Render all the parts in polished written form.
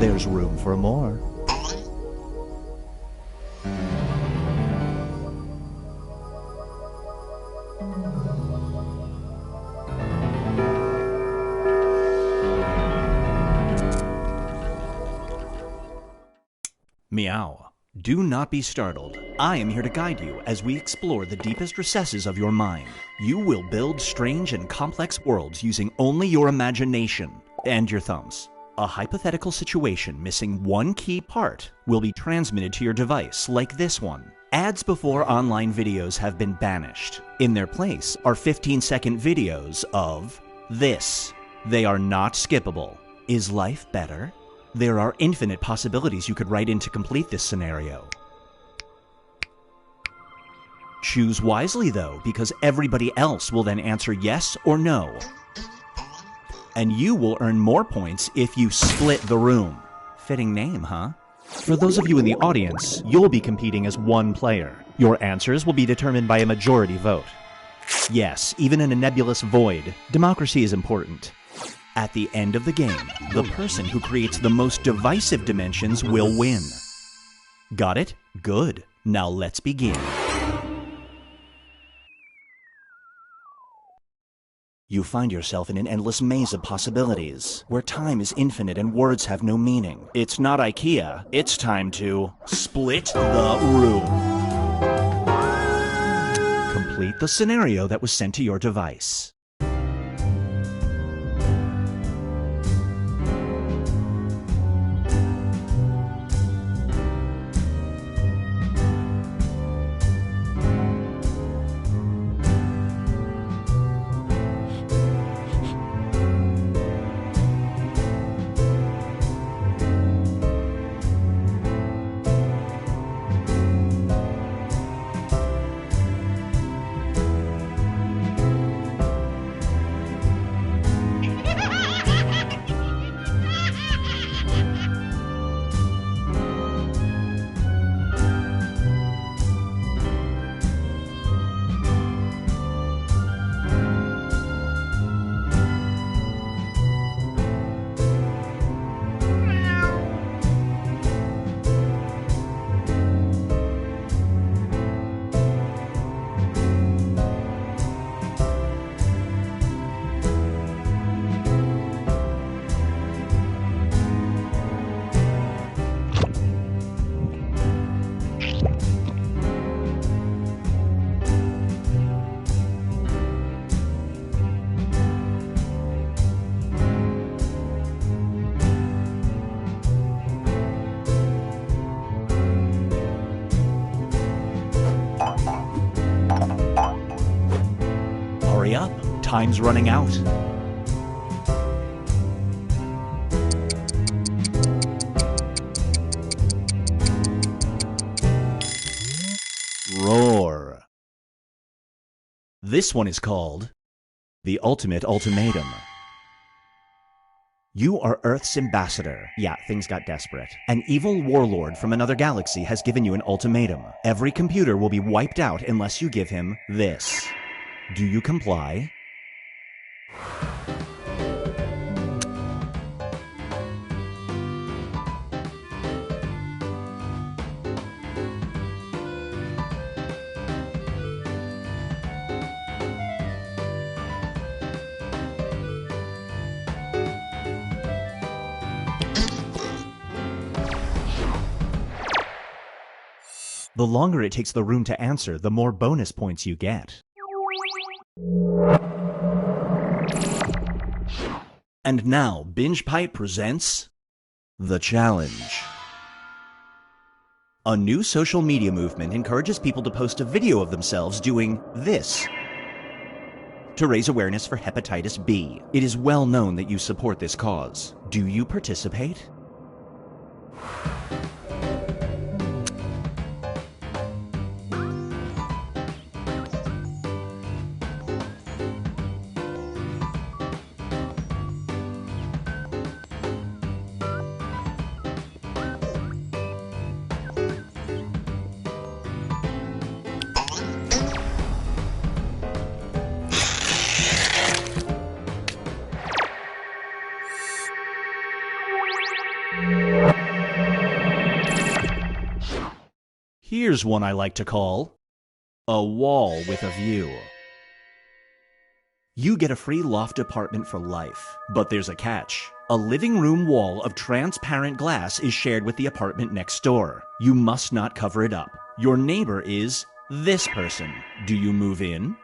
There's room for more. Meow. Do not be startled. I am here to guide you as we explore the deepest recesses of your mind. You will build strange and complex worlds using only your imagination and your thumbs. A hypothetical situation missing one key part will be transmitted to your device, like this one. Ads before online videos have been banished. In their place are 15-second videos of this. They are not skippable. Is life better? There are infinite possibilities you could write in to complete this scenario. Choose wisely though, because everybody else will then answer yes or no. And you will earn more points if you split the room. Fitting name, huh? For those of you in the audience, you'll be competing as one player. Your answers will be determined by a majority vote. Yes, even in a nebulous void, democracy is important. At the end of the game, the person who creates the most divisive dimensions will win. Got it? Good. Now let's begin. You find yourself in an endless maze of possibilities, where time is infinite and words have no meaning. It's not IKEA. It's time to split the room. Complete the scenario that was sent to your device. Hurry up, time's running out. Roar. This one is called The Ultimate Ultimatum. You are Earth's ambassador. Yeah, things got desperate. An evil warlord from another galaxy has given you an ultimatum. Every computer will be wiped out unless you give him this. Do you comply? The longer it takes the room to answer, the more bonus points you get. And now, Binge Pipe presents The Challenge. A new social media movement encourages people to post a video of themselves doing this to raise awareness for hepatitis B. It is well known that you support this cause. Do you participate? Here's one I like to call a wall with a view. You get a free loft apartment for life, but there's a catch. A living room wall of transparent glass is shared with the apartment next door. You must not cover it up. Your neighbor is this person. Do you move in?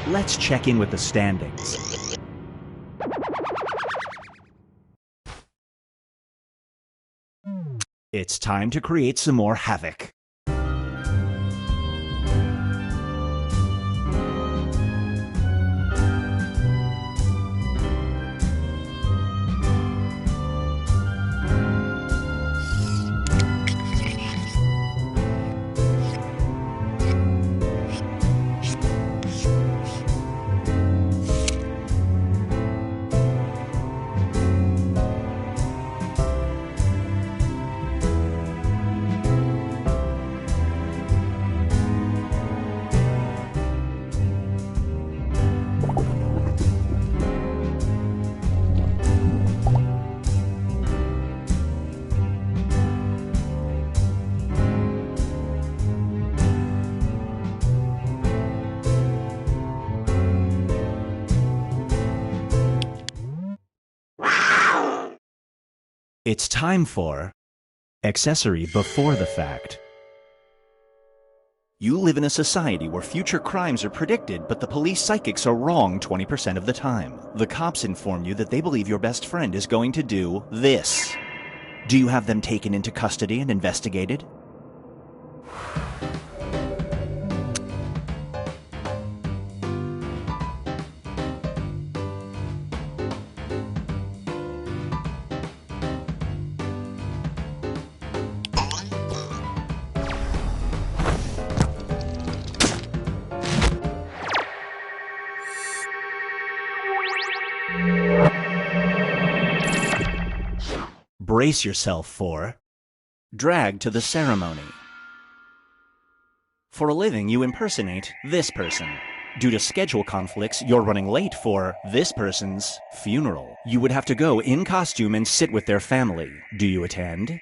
Let's check in with the standings. It's time to create some more havoc. It's time for accessory before the fact. You live in a society where future crimes are predicted, but the police psychics are wrong 20% of the time. The cops inform you that they believe your best friend is going to do this. Do you have them taken into custody and investigated? Brace yourself for drag to the ceremony. For a living, you impersonate this person. Due to schedule conflicts, you're running late for this person's funeral. You would have to go in costume and sit with their family. Do you attend?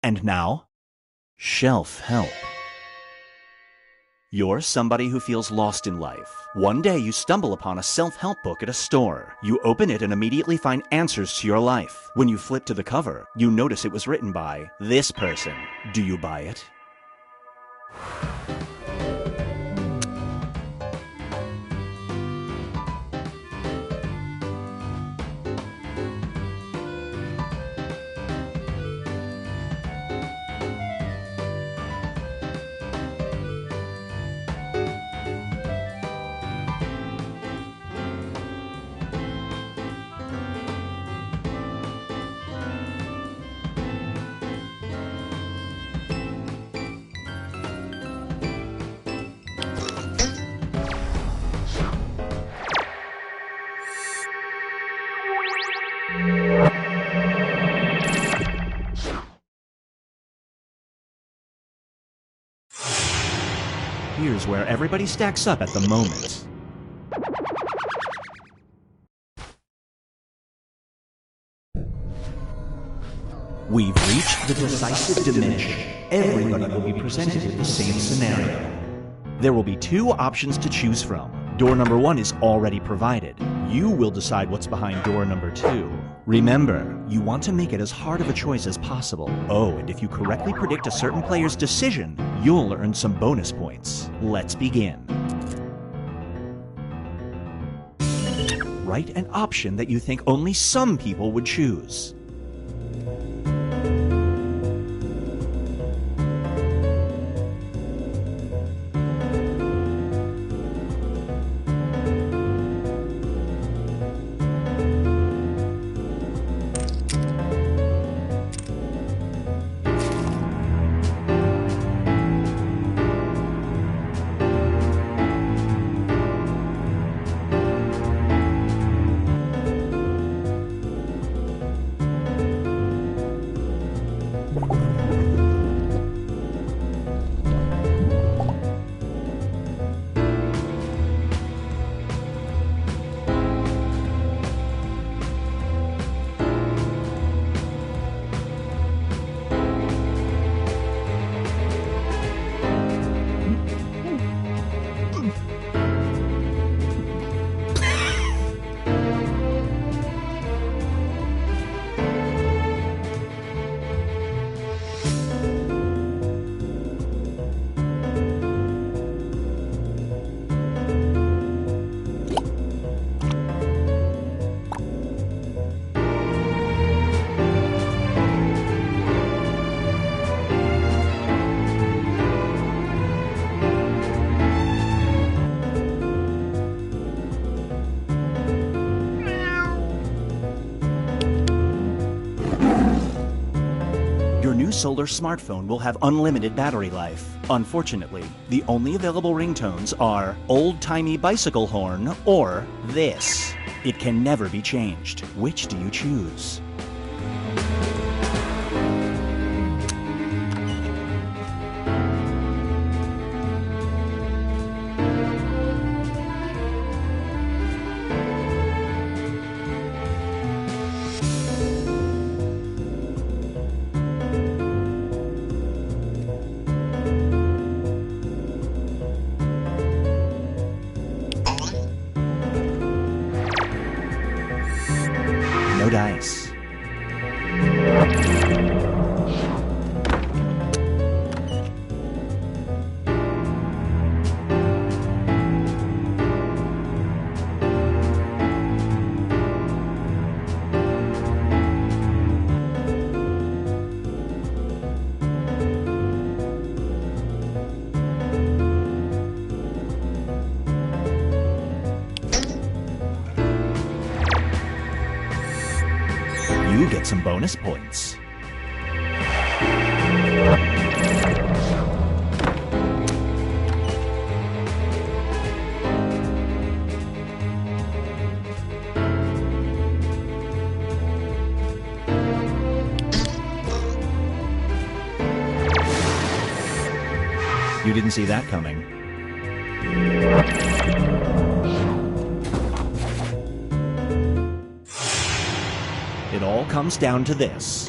And now, shelf help. You're somebody who feels lost in life. One day you stumble upon a self-help book at a store. You open it and immediately find answers to your life. When you flip to the cover, you notice it was written by this person. Do you buy it? Here's where everybody stacks up at the moment. We've reached the decisive dimension. Everybody will be presented with the same scenario. There will be two options to choose from. Door number one is already provided. You will decide what's behind door number 2. Remember, you want to make it as hard of a choice as possible. Oh, and if you correctly predict a certain player's decision, you'll earn some bonus points. Let's begin. Write an option that you think only some people would choose. Your new solar smartphone will have unlimited battery life. Unfortunately, the only available ringtones are old-timey bicycle horn or this. It can never be changed. Which do you choose? No dice. You get some bonus points. You didn't see that coming. It all comes down to this.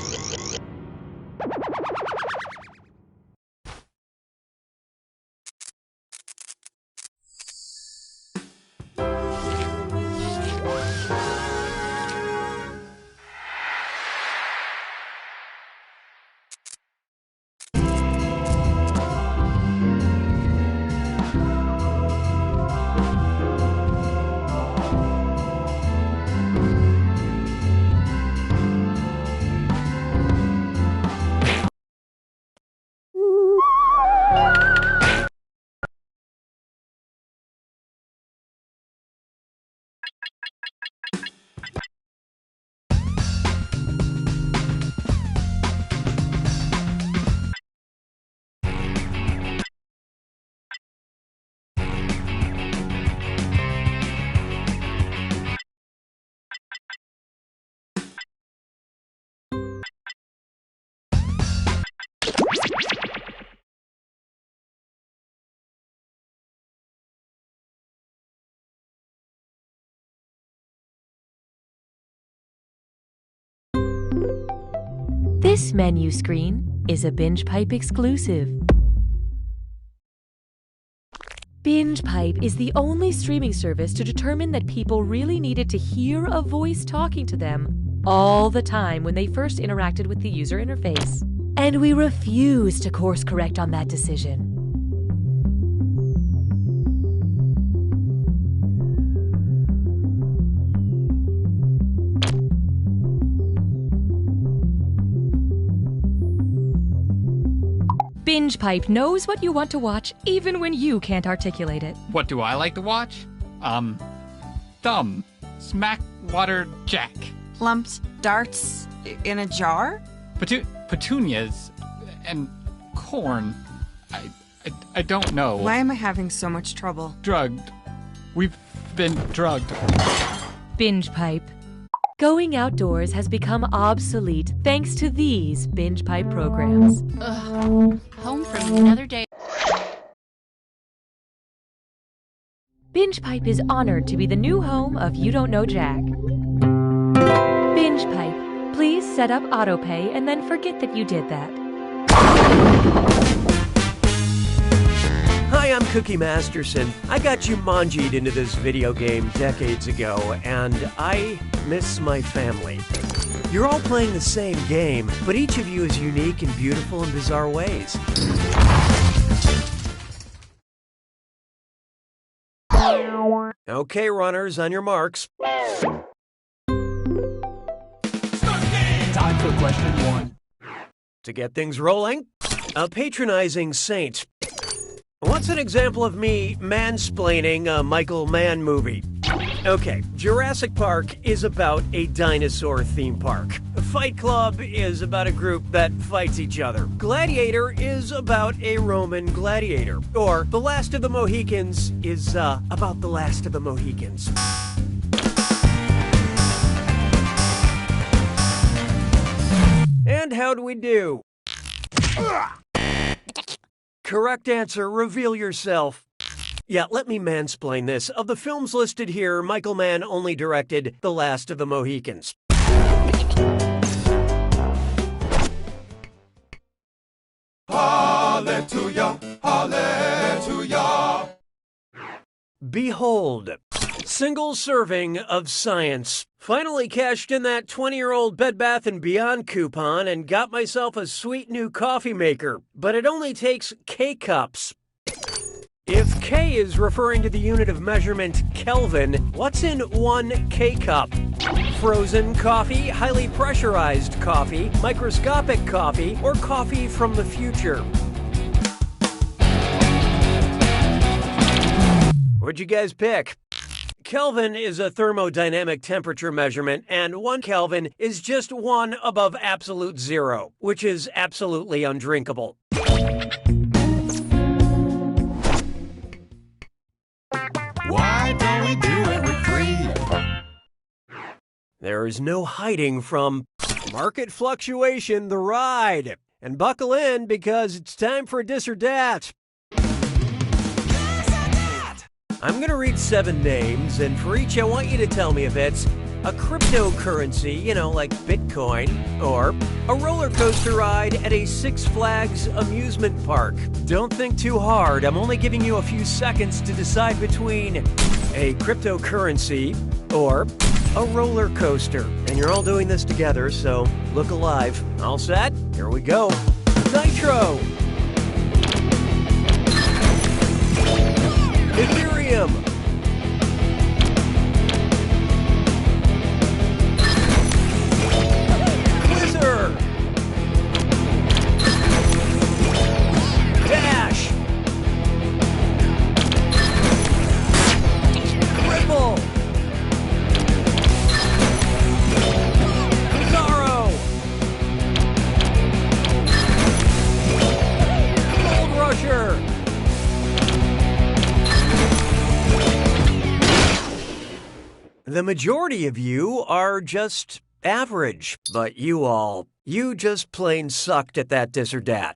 This menu screen is a Binge Pipe exclusive. BingePipe is the only streaming service to determine that people really needed to hear a voice talking to them all the time when they first interacted with the user interface. And we refuse to course correct on that decision. BingePipe knows what you want to watch even when you can't articulate it. What do I like to watch? Thumb. Smack Water Jack. Plumped darts in a jar? Petunias. And corn. I don't know. Why am I having so much trouble? Drugged. We've been drugged. BingePipe. Going outdoors has become obsolete thanks to these BingePipe programs. Home from another day. BingePipe is honored to be the new home of You Don't Know Jack. BingePipe, please set up autopay and then forget that you did that. Hi, I'm Cookie Masterson. I got Jumanji'd into this video game decades ago, and I miss my family. You're all playing the same game, but each of you is unique and beautiful in bizarre ways. Okay, runners, on your marks. Time for question 1. To get things rolling, a patronizing saint. What's an example of me mansplaining a Michael Mann movie? Okay, Jurassic Park is about a dinosaur theme park. Fight Club is about a group that fights each other. Gladiator is about a Roman gladiator. Or The Last of the Mohicans is about the Last of the Mohicans. And how do we do? Correct answer, reveal yourself. Yeah, let me mansplain this. Of the films listed here, Michael Mann only directed The Last of the Mohicans. Hallelujah, hallelujah. Behold, single serving of science. Finally cashed in that 20-year-old Bed Bath & Beyond coupon and got myself a sweet new coffee maker. But it only takes K-cups. If K is referring to the unit of measurement Kelvin, what's in 1 K-cup? Frozen coffee, highly pressurized coffee, microscopic coffee, or coffee from the future? What'd you guys pick? Kelvin is a thermodynamic temperature measurement, and 1 Kelvin is just 1 above absolute zero, which is absolutely undrinkable. Why don't we do it with free? There is no hiding from market fluctuation, the ride. And buckle in because it's time for Dis or Dat. I'm going to read 7 names, and for each I want you to tell me if it's a cryptocurrency, you know, like Bitcoin, or a roller coaster ride at a Six Flags amusement park. Don't think too hard. I'm only giving you a few seconds to decide between a cryptocurrency or a roller coaster. And you're all doing this together, so look alive. All set? Here we go. Nitro. Ethereum. Quizzer. Dash. Ripple. Bizarro. Gold Rusher. The majority of you are just average, but you just plain sucked at that Dis or Dat.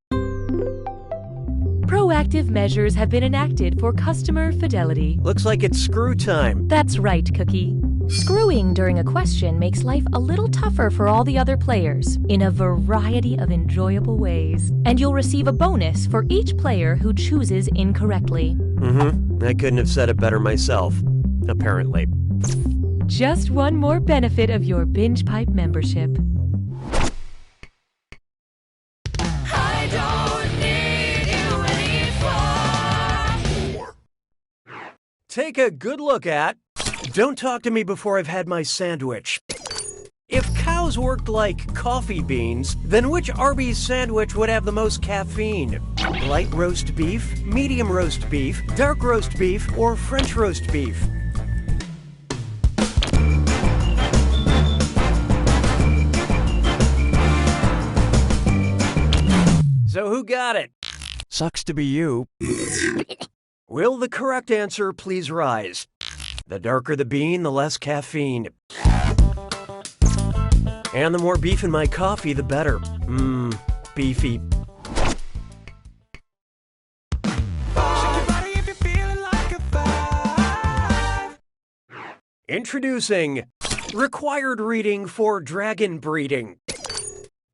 Proactive measures have been enacted for customer fidelity. Looks like it's screw time. That's right, Cookie. Screwing during a question makes life a little tougher for all the other players in a variety of enjoyable ways. And you'll receive a bonus for each player who chooses incorrectly. Mm-hmm. I couldn't have said it better myself, apparently. Just one more benefit of your Binge Pipe membership. I don't need you anymore. Take a good look at... Don't talk to me before I've had my sandwich. If cows worked like coffee beans, then which Arby's sandwich would have the most caffeine? Light roast beef, medium roast beef, dark roast beef, or French roast beef? So who got it? Sucks to be you. Will the correct answer please rise? The darker the bean, the less caffeine. And the more beef in my coffee, the better. Beefy. Introducing required reading for dragon breeding.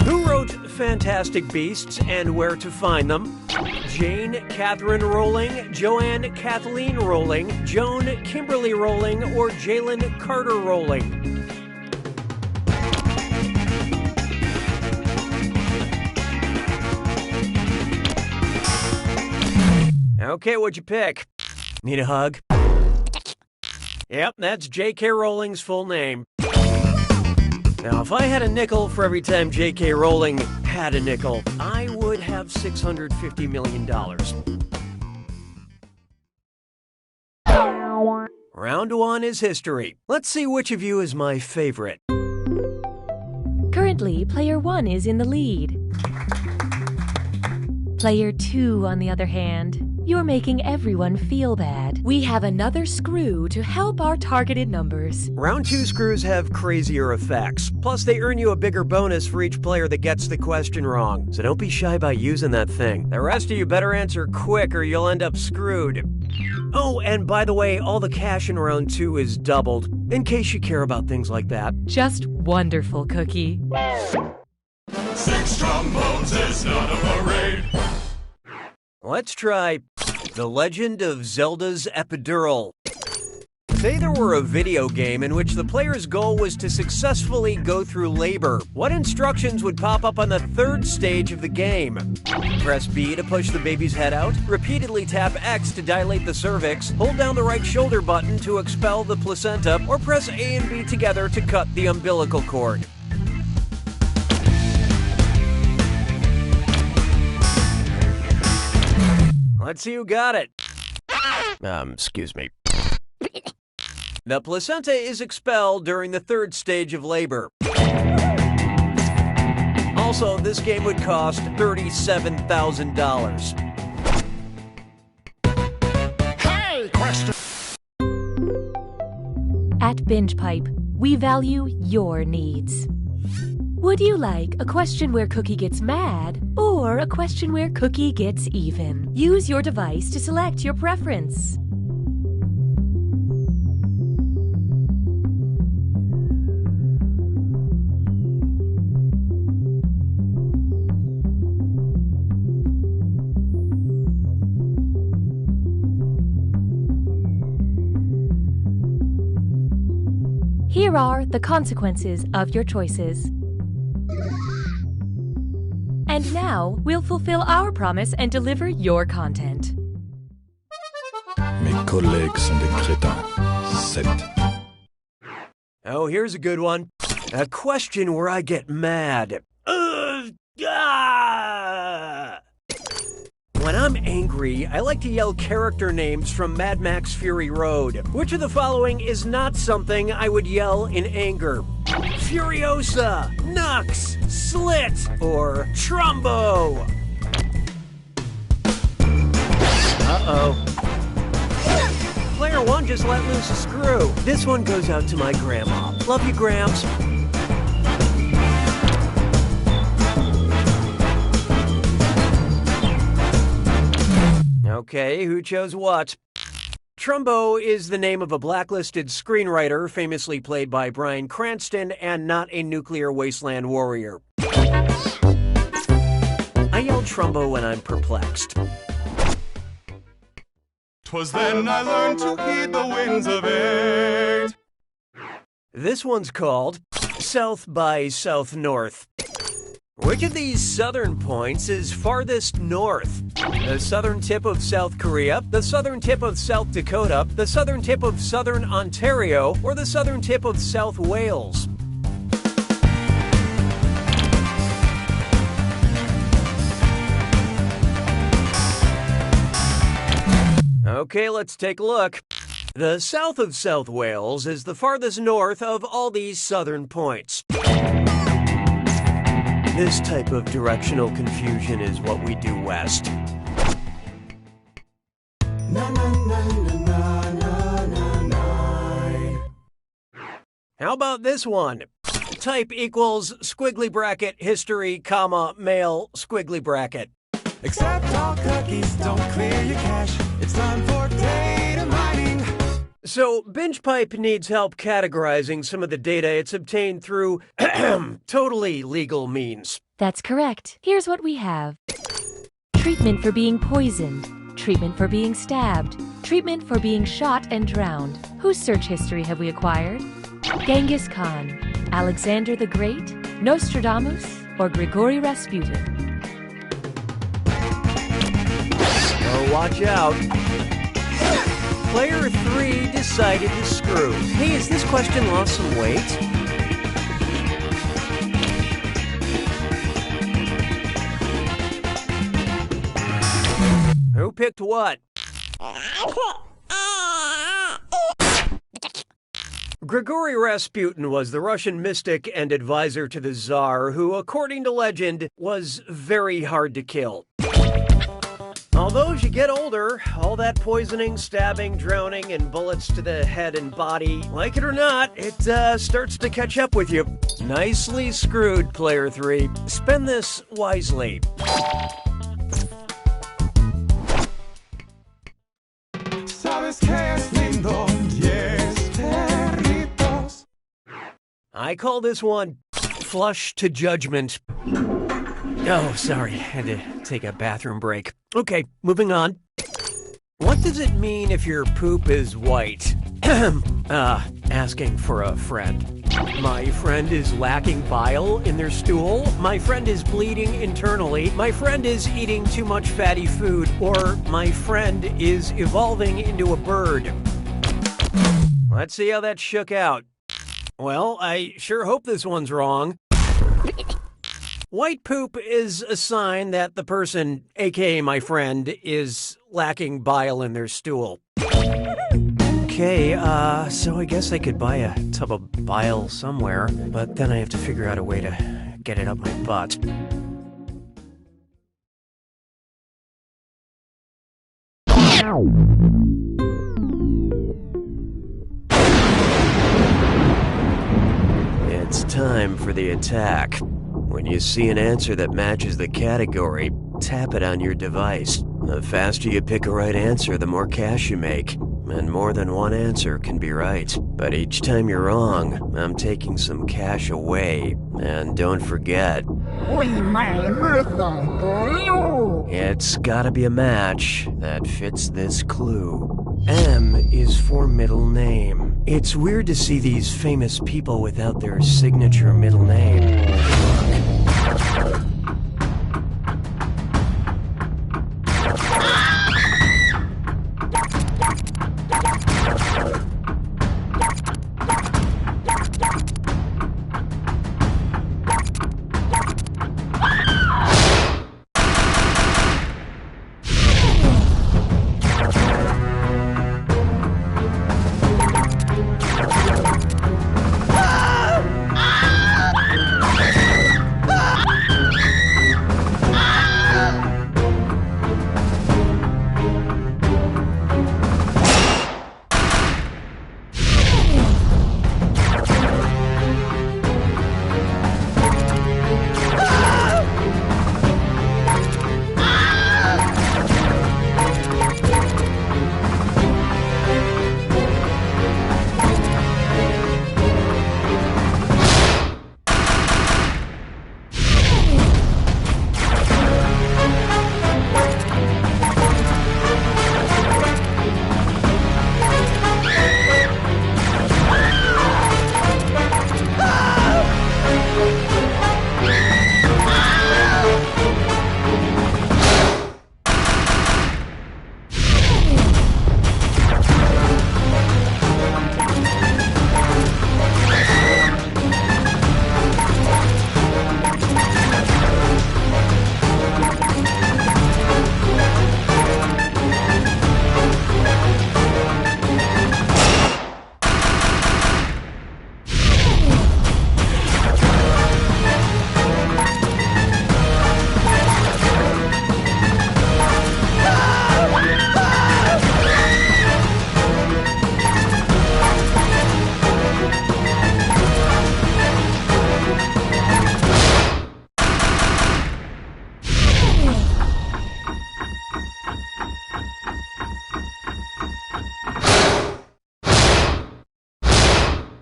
Who wrote Fantastic Beasts and Where to Find Them? Jane Catherine Rowling, Joanne Kathleen Rowling, Joan Kimberly Rowling, or Jalen Carter Rowling? Okay, what'd you pick? Need a hug? Yep, that's J.K. Rowling's full name. Now, if I had a nickel for every time J.K. Rowling had a nickel, I would have $650 million. Round one is history. Let's see which of you is my favorite. Currently, player 1 is in the lead. Player 2, on the other hand, you're making everyone feel bad. We have another screw to help our targeted numbers. Round 2 screws have crazier effects. Plus, they earn you a bigger bonus for each player that gets the question wrong. So don't be shy about using that thing. The rest of you better answer quick or you'll end up screwed. Oh, and by the way, all the cash in round 2 is doubled, in case you care about things like that. Just wonderful, Cookie. 6 trombones is not a parade. Let's try The Legend of Zelda's Epidural. Say there were a video game in which the player's goal was to successfully go through labor. What instructions would pop up on the 3rd stage of the game? Press B to push the baby's head out, repeatedly tap X to dilate the cervix, hold down the right shoulder button to expel the placenta, or press A and B together to cut the umbilical cord. Let's see who got it. Excuse me. The placenta is expelled during the 3rd stage of labor. Also, this game would cost $37,000. Hey, question. At Binge Pipe, we value your needs. Would you like a question where Cookie gets mad or a question where Cookie gets even? Use your device to select your preference. Here are the consequences of your choices. And now, we'll fulfill our promise and deliver your content. Mes collègues sont des crétins. 7. Oh, here's a good one. A question where I get mad. When I'm angry, I like to yell character names from Mad Max Fury Road. Which of the following is not something I would yell in anger? Furiosa, Nux, Slit, or Trumbo? Uh-oh. Player 1 just let loose a screw. This one goes out to my grandma. Love you, Gramps. Okay, who chose what? Trumbo is the name of a blacklisted screenwriter famously played by Bryan Cranston and not a nuclear wasteland warrior. I yell Trumbo when I'm perplexed. 'Twas then I learned to heed the winds of 8. This one's called South by South North. Which of these southern points is farthest north? The southern tip of South Korea, the southern tip of South Dakota, the southern tip of southern Ontario, or the southern tip of South Wales? Okay, let's take a look. The south of South Wales is the farthest north of all these southern points. This type of directional confusion is what we do west. How about this one? Type equals squiggly bracket history, comma, mail, squiggly bracket. Accept all cookies, don't clear your cache. It's time for data mining. So, BingePipe needs help categorizing some of the data it's obtained through totally legal means. That's correct. Here's what we have. Treatment for being poisoned. Treatment for being stabbed. Treatment for being shot and drowned. Whose search history have we acquired? Genghis Khan, Alexander the Great, Nostradamus, or Grigory Rasputin? Oh, watch out. Player 3 decided to screw. Hey, has this question lost some weight? Who picked what? Grigory Rasputin was the Russian mystic and advisor to the Tsar who, according to legend, was very hard to kill. Although as you get older, all that poisoning, stabbing, drowning, and bullets to the head and body, like it or not, it starts to catch up with you. Nicely screwed, Player 3. Spend this wisely. Sabes que es lindo, yes, perritos. I call this one Flush to Judgment. Oh, sorry, had to take a bathroom break. Okay, moving on. What does it mean if your poop is white? Asking for a friend. My friend is lacking bile in their stool. My friend is bleeding internally. My friend is eating too much fatty food. Or my friend is evolving into a bird. Let's see how that shook out. Well, I sure hope this one's wrong. White poop is a sign that the person, aka my friend, is lacking bile in their stool. Okay, so I guess I could buy a tub of bile somewhere, but then I have to figure out a way to get it up my butt. It's time for the attack. When you see an answer that matches the category, tap it on your device. The faster you pick a right answer, the more cash you make. And more than one answer can be right. But each time you're wrong, I'm taking some cash away. And don't forget, it's gotta be a match that fits this clue. M is for middle name. It's weird to see these famous people without their signature middle name.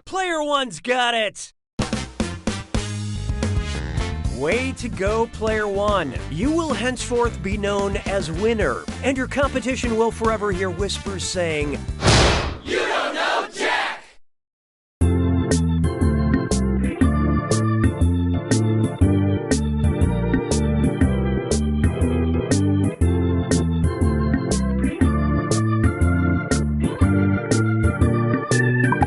Player one's got it! Way to go, Player One. You will henceforth be known as winner, and your competition will forever hear whispers saying, You don't know Jack!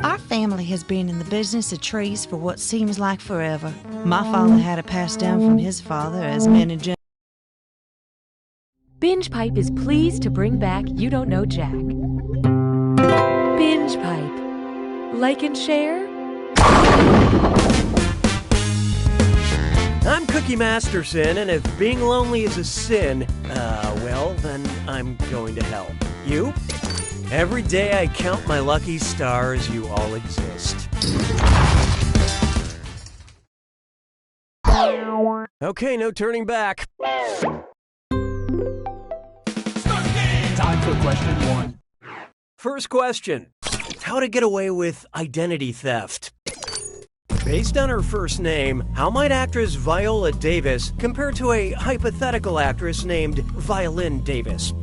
Our family has been in the business of trees for what seems like forever. My father had it passed down from his father as many Binge Pipe is pleased to bring back You Don't Know Jack. Binge Pipe. Like and share? I'm Cookie Masterson, and if being lonely is a sin, well, then I'm going to hell. You? Every day I count my lucky stars, you all exist. Okay, no turning back. Time for question 1. First question. How to get away with identity theft? Based on her first name, how might actress Viola Davis compare to a hypothetical actress named Violin Davis?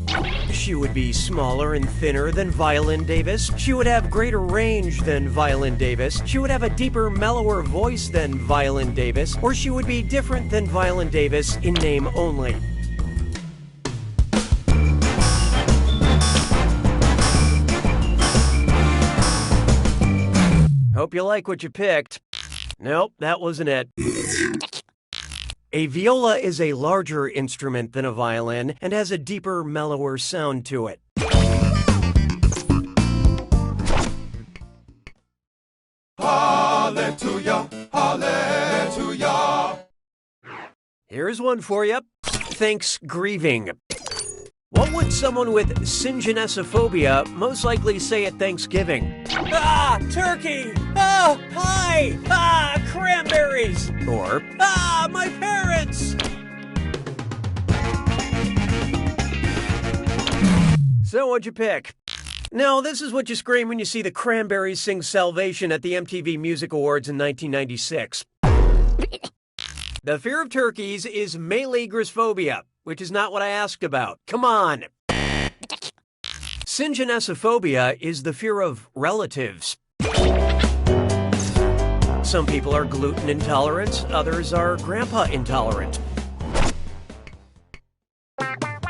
She would be smaller and thinner than Violin Davis. She would have greater range than Violin Davis. She would have a deeper, mellower voice than Violin Davis. Or she would be different than Violin Davis in name only. Hope you like what you picked. Nope, that wasn't it. A viola is a larger instrument than a violin and has a deeper, mellower sound to it. Hallelujah, hallelujah. Here's one for you. Thanks grieving. What would someone with syngenesiphobia most likely say at Thanksgiving? Ah, turkey! Ah, pie! Ah, cranberries! Or, ah, my parents! So what'd you pick? No, this is what you scream when you see the Cranberries sing Salvation at the MTV Music Awards in 1996. The fear of turkeys is melegrosphobia, which is not what I asked about. Come on. Syngenesiphobia is the fear of relatives. Some people are gluten intolerant, others are grandpa intolerant.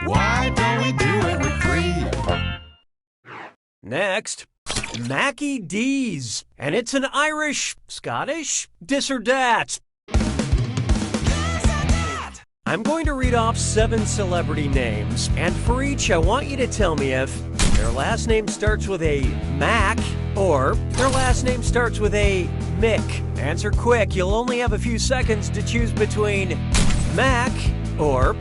Why don't we do it with free? Next, Mackie D's. And it's an Irish, Scottish, dis or dat. I'm going to read off 7 celebrity names, and for each, I want you to tell me if their last name starts with a Mac or their last name starts with a Mick. Answer quick, you'll only have a few seconds to choose between Mac or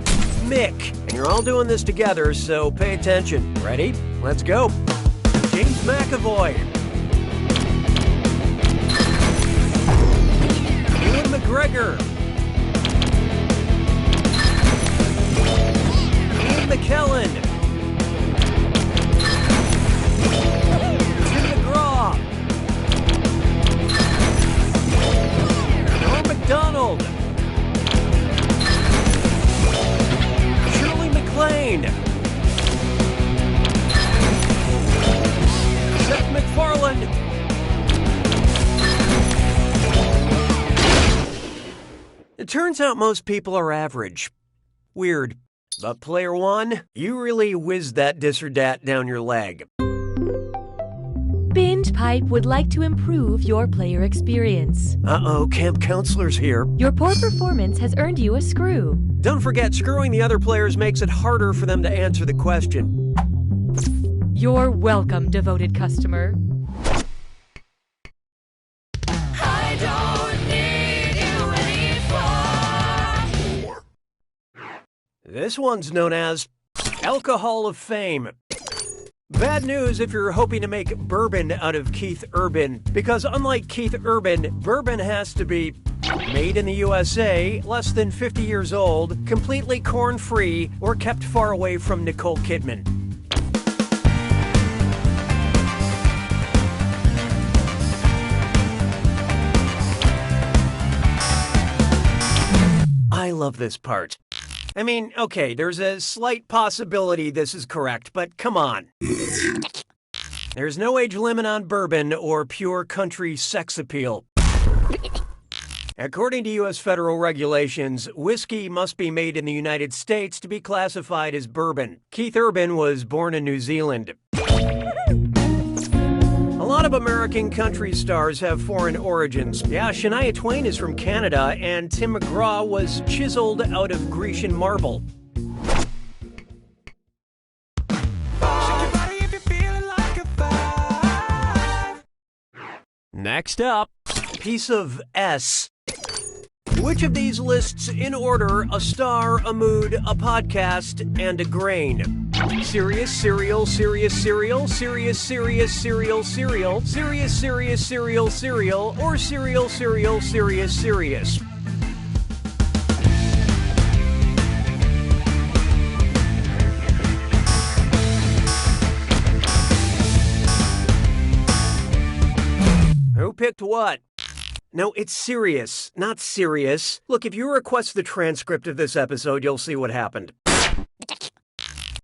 Mick. And you're all doing this together, so pay attention. Ready? Let's go. James McAvoy. Ewan McGregor. McKellen, Tim McGraw, Norm MacDonald, Shirley MacLaine, Seth MacFarlane. It turns out most people are average. Weird. But player one, you really whizzed that dis or dat down your leg. Binge Pipe would like to improve your player experience. Uh-oh, camp counselor's here. Your poor performance has earned you a screw. Don't forget, screwing the other players makes it harder for them to answer the question. You're welcome, devoted customer. I don't need you anymore. This one's known as Alcohol of Fame. Bad news if you're hoping to make bourbon out of Keith Urban, because unlike Keith Urban, bourbon has to be made in the USA, less than 50 years old, completely corn-free, or kept far away from Nicole Kidman. I love this part. I mean, okay, there's a slight possibility this is correct, but come on. There's no age limit on bourbon or pure country sex appeal. According to U.S. federal regulations, whiskey must be made in the United States to be classified as bourbon. Keith Urban was born in New Zealand. A lot of American country stars have foreign origins. Yeah, Shania Twain is from Canada, and Tim McGraw was chiseled out of Grecian marble. Next up, piece of S. Which of these lists in order a star, a mood, a podcast, and a grain? Serious, cereal, serious, cereal, serious, serious, cereal, cereal, serious, serious, cereal, cereal, or cereal, cereal, serious, serious. Who picked what? No, it's serious, not serious. Look, if you request the transcript of this episode, you'll see what happened.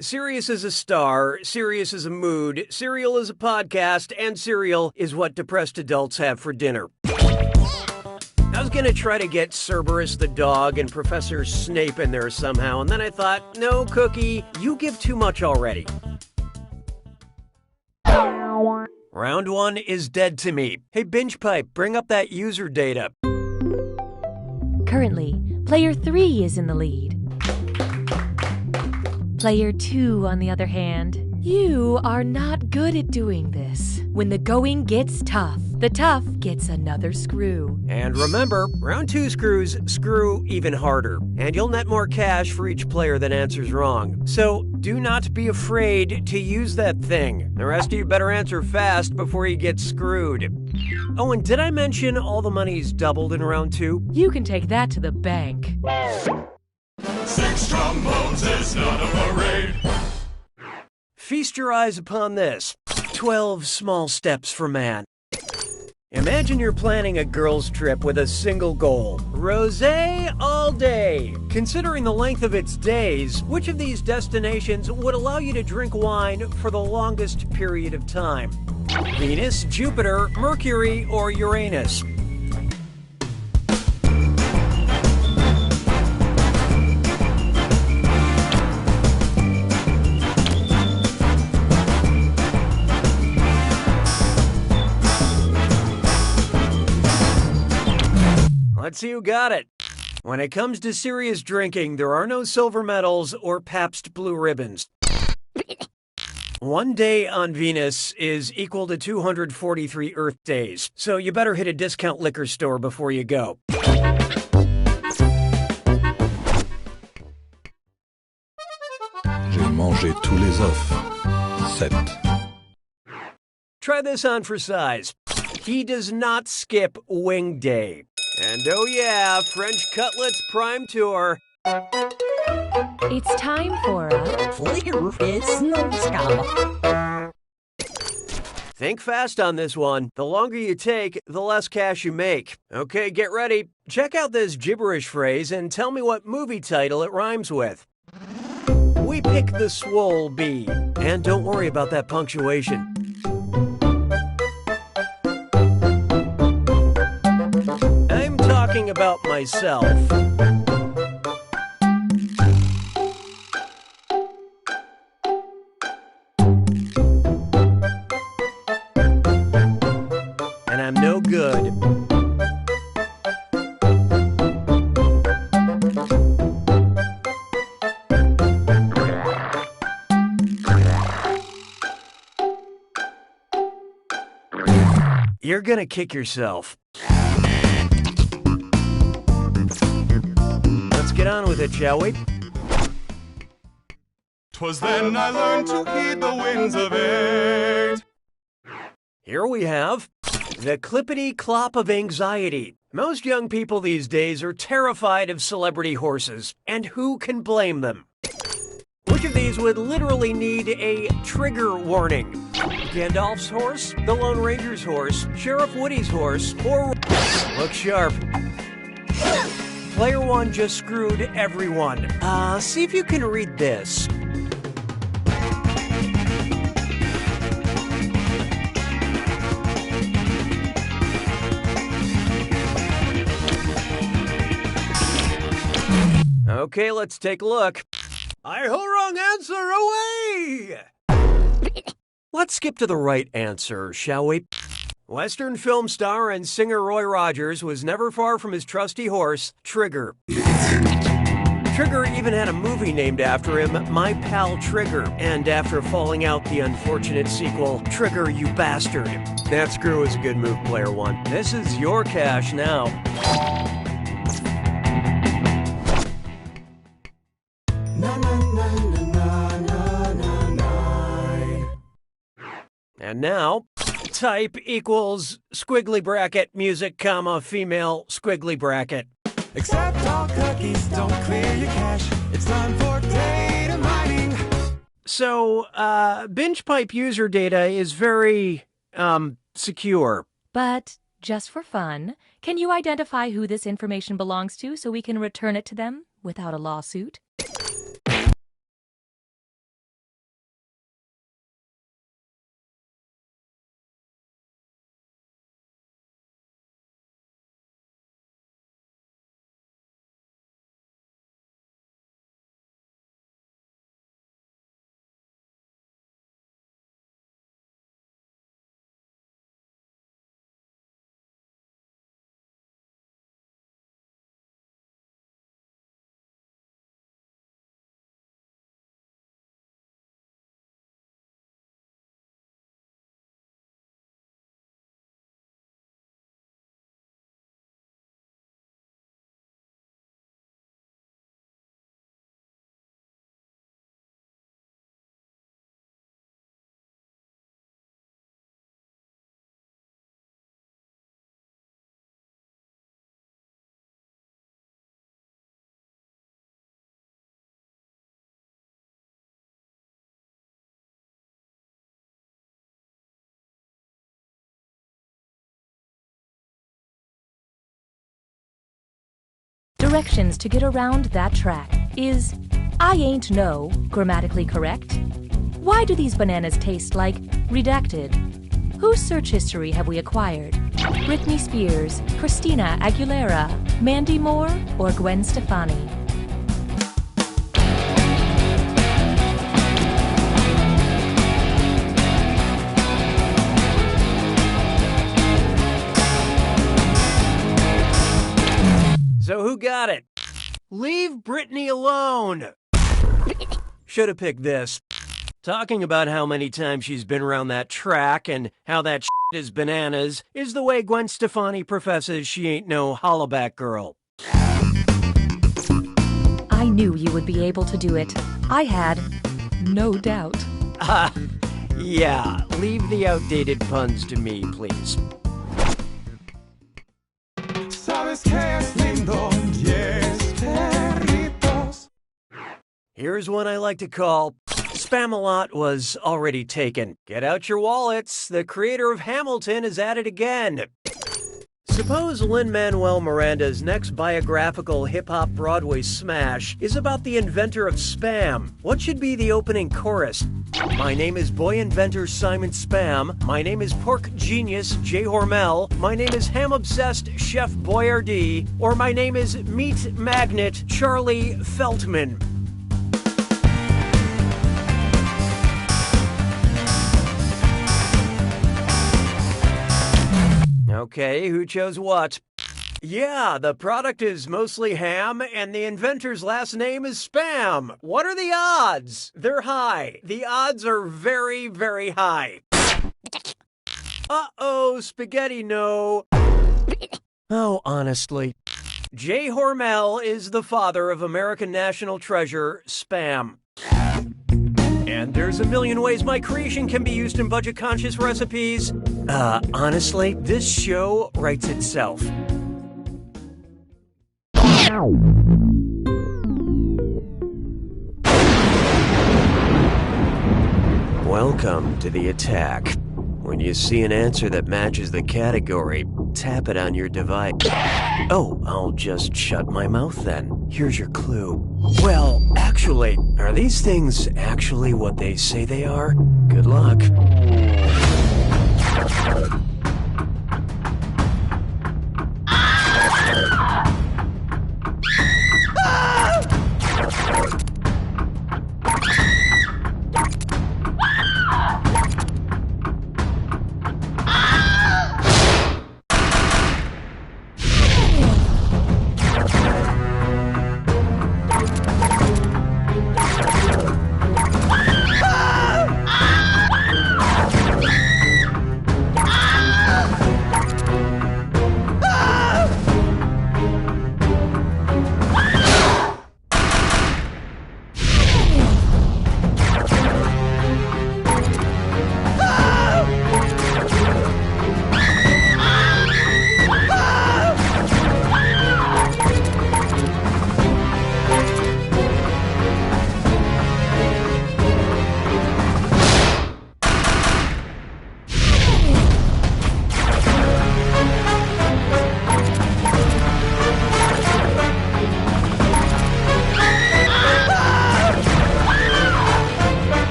Sirius is a star, Sirius is a mood, cereal is a podcast, and cereal is what depressed adults have for dinner. I was gonna try to get Cerberus the dog and Professor Snape in there somehow, and then I thought, no, Cookie, you give too much already. Round 1 is dead to me. Hey, Binge Pipe, bring up that user data. Currently, player 3 is in the lead. Player 2, on the other hand, you are not good at doing this. When the going gets tough, the tough gets another screw. And remember, round 2 screws screw even harder. And you'll net more cash for each player that answers wrong. So do not be afraid to use that thing. The rest of you better answer fast before you get screwed. Oh, and did I mention all the money's doubled in round 2? You can take that to the bank. 6 trombones is not a parade. Feast your eyes upon this. 12 small steps for man. Imagine you're planning a girls' trip with a single goal. Rosé all day. Considering the length of its days, which of these destinations would allow you to drink wine for the longest period of time? Venus, Jupiter, Mercury, or Uranus? Let's see who got it. When it comes to serious drinking, there are no silver medals or Pabst Blue Ribbons. 1 day on Venus is equal to 243 Earth days, so you better hit a discount liquor store before you go. J'ai mangé tous les œufs. 7. Try this on for size. He does not skip wing day. And oh yeah, French Cutlets Prime Tour. It's time for a Think fast on this one. The longer you take, the less cash you make. Okay, get ready. Check out this gibberish phrase and tell me what movie title it rhymes with. We pick the swole bee. And don't worry about that punctuation. I'm talking about myself. And I'm no good. You're gonna kick yourself. Let's get on with it, shall we? 'Twas then I learned to heed the winds of 8. Here we have the clippity-clop of anxiety. Most young people these days are terrified of celebrity horses, and who can blame them? Which of these would literally need a trigger warning? Gandalf's horse, the Lone Ranger's horse, Sheriff Woody's horse, or... Look sharp. Player 1 just screwed everyone. See if you can read this. Okay, let's take a look. Wrong answer, away! Let's skip to the right answer, shall we? Western film star and singer Roy Rogers was never far from his trusty horse, Trigger. Trigger even had a movie named after him, My Pal Trigger, and after falling out the unfortunate sequel, Trigger, You Bastard. That screw was a good move, Player 1. This is your cash now. And now, type equals squiggly bracket, music, comma, female, squiggly bracket. Accept all cookies, don't clear your cache. It's time for data mining. So, binge pipe user data is very, secure. But just for fun, can you identify who this information belongs to so we can return it to them without a lawsuit? Directions to get around that track. Is I ain't no grammatically correct? Why do these bananas taste like redacted? Whose search history have we acquired? Britney Spears, Christina Aguilera, Mandy Moore, or Gwen Stefani? So who got it? Leave Britney alone. Should have picked this. Talking about how many times she's been around that track and how that shit is bananas is the way Gwen Stefani professes she ain't no hollaback girl. I knew you would be able to do it. I had no doubt. Yeah, leave the outdated puns to me, please. Sabes que es lindo, yes, perritos. Here's one I like to call Spam-A-Lot was already taken. Get out your wallets. The creator of Hamilton is at it again. Suppose Lin-Manuel Miranda's next biographical hip-hop Broadway smash is about the inventor of Spam. What should be the opening chorus? My name is boy inventor Simon Spam. My name is pork genius Jay Hormel. My name is ham-obsessed Chef Boyardee. Or my name is meat magnet Charlie Feltman. Okay, who chose what? Yeah, the product is mostly ham, and the inventor's last name is Spam. What are the odds? They're high. The odds are very, very high. Uh-oh, spaghetti no. Oh, honestly. Jay Hormel is the father of American national treasure, Spam. And there's a million ways my creation can be used in budget-conscious recipes. Honestly, this show writes itself. Welcome to the attack. When you see an answer that matches the category, tap it on your device. Oh, I'll just shut my mouth then. Here's your clue. Well, actually, are these things actually what they say they are? Good luck.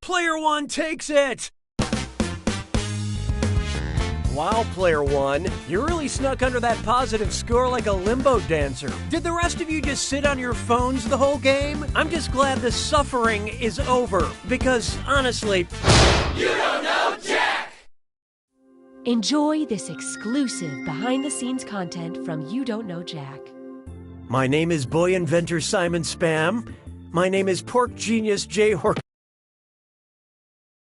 Player one takes it! Wow, Player one, you really snuck under that positive score like a limbo dancer. Did the rest of you just sit on your phones the whole game? I'm just glad the suffering is over, because honestly... You don't know Jack! Enjoy this exclusive behind-the-scenes content from You Don't Know Jack. My name is boy inventor Simon Spam. My name is pork genius J. Hork...